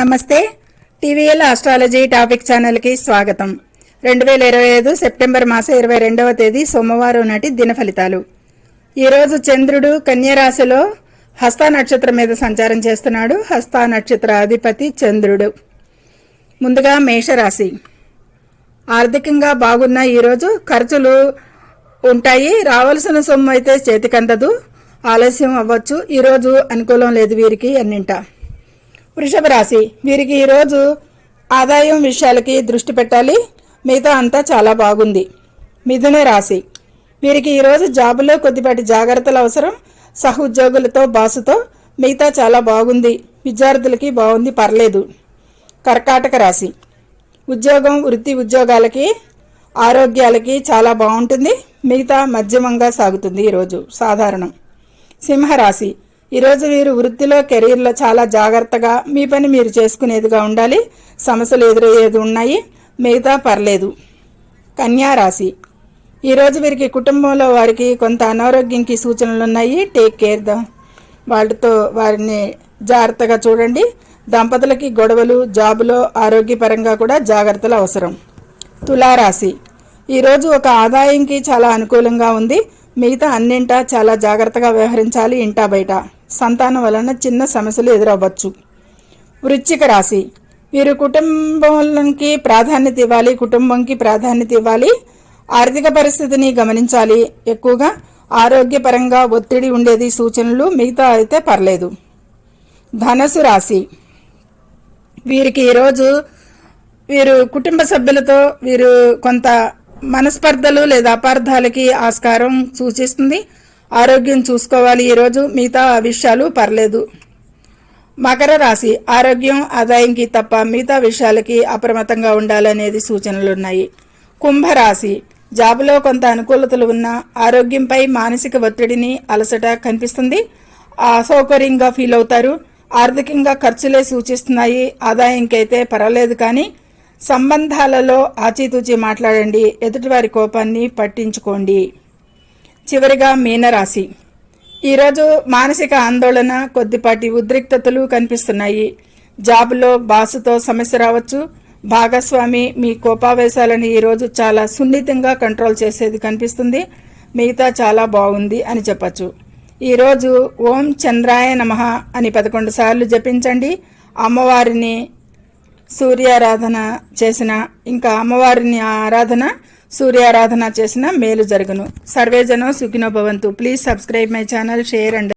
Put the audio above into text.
నమస్తే. TVL astrology topic ఛానల్కి స్వాగతం. 2025 సెప్టెంబర్ మాసం 22వ తేదీ సోమవారం నాటి దిన ఫలితాలు. ఈరోజు చంద్రుడు కన్యా రాశిలో హస్త నక్షత్రం మీద సంచారం చేస్తున్నాడు. హస్త నక్షత్ర అధిపతి చంద్రుడు. ముందుగా మేషరాశి. ఆర్థికంగా బాగున్న ఈరోజు ఖర్చులు ఉంటాయి. రావాల్సిన సొమ్ము అయితే చేతికందదు, ఆలస్యం అవ్వచ్చు. ఈరోజు అనుకూలం లేదు వీరికి అన్నింట. వృషభ రాశి. వీరికి ఈరోజు ఆదాయం విషయాలకి దృష్టి పెట్టాలి, మిగతా అంతా చాలా బాగుంది. మిథున రాశి. వీరికి ఈరోజు జాబులో కొద్దిపాటి జాగ్రత్తలు అవసరం. సహ ఉద్యోగులతో బాసుతో మిగతా చాలా బాగుంది. విద్యార్థులకి బాగుంది, పర్లేదు. కర్కాటక రాశి. ఉద్యోగం వృత్తి ఉద్యోగాలకి ఆరోగ్యాలకి చాలా బాగుంటుంది, మిగతా మధ్యమంగా సాగుతుంది ఈరోజు, సాధారణం. సింహరాశి. ఈరోజు వీరు వృత్తిలో కెరీర్లో చాలా జాగ్రత్తగా మీ పని మీరు చేసుకునేదిగా ఉండాలి. సమస్యలు ఎదురయ్యేది ఉన్నాయి, మిగతా పర్లేదు. కన్యా రాశి. ఈరోజు వీరికి కుటుంబంలో వారికి కొంత అనారోగ్యంకి సూచనలు ఉన్నాయి. టేక్ కేర్ వారిని జాగ్రత్తగా చూడండి. దంపతులకి గొడవలు, జాబులో ఆరోగ్యపరంగా కూడా జాగ్రత్తలు అవసరం. తులారాశి. ఈరోజు ఒక ఆదాయంకి చాలా అనుకూలంగా ఉంది, మిగతా అన్నింటా చాలా జాగ్రత్తగా వ్యవహరించాలి. ఇంటా బయట సంతానం వలన చిన్న సమస్యలు ఎదురవ్వచ్చు. వృశ్చిక రాశి. వీరు కుటుంబానికి ప్రాధాన్యత ఇవ్వాలి, కుటుంబంకి ప్రాధాన్యత ఇవ్వాలి. ఆర్థిక పరిస్థితిని గమనించాలి. ఎక్కువగా ఆరోగ్యపరంగా ఒత్తిడి ఉండేది సూచనలు, మిగతా అయితే పర్లేదు. ధనుసు రాశి. వీరికి ఈరోజు వీరు కుటుంబ సభ్యులతో వీరు కొంత మనస్పర్ధలు లేదా అపార్థాలకి ఆస్కారం సూచిస్తుంది. ఆరోగ్యం చూసుకోవాలి ఈరోజు, మిగతా విషయాలు పర్లేదు. మకర రాశి. ఆరోగ్యం ఆదాయంకి తప్ప మిగతా విషయాలకి అప్రమత్తంగా ఉండాలనేది సూచనలు ఉన్నాయి. కుంభరాశి. జాబులో కొంత అనుకూలతలు ఉన్న ఆరోగ్యంపై మానసిక ఒత్తిడిని అలసట కనిపిస్తుంది. అసౌకర్యంగా ఫీల్ అవుతారు. ఆర్థికంగా ఖర్చులే సూచిస్తున్నాయి. ఆదాయంకైతే పర్వాలేదు, కానీ సంబంధాలలో ఆచితూచి మాట్లాడండి. ఎదుటివారి కోపాన్ని పట్టించుకోండి. చివరిగా మీనరాశి. ఈరోజు మానసిక ఆందోళన, కొద్దిపాటి ఉద్రిక్తతలు కనిపిస్తున్నాయి. జాబులో బాసుతో సమస్య రావచ్చు. భాగస్వామి మీ కోపావేశాలను ఈరోజు చాలా సున్నితంగా కంట్రోల్ చేసేది కనిపిస్తుంది. మిగతా చాలా బాగుంది అని చెప్పచ్చు. ఈరోజు ఓం చంద్రాయ నమః అని 11 సార్లు జపించండి. అమ్మవారిని సూర్యారాధన చేసిన, ఇంకా అమ్మవారిని ఆరాధన సూర్యారాధన చేసిన మేలు జరుగును. సర్వేజనో సుఖినో భవంతు. Please subscribe my channel, share and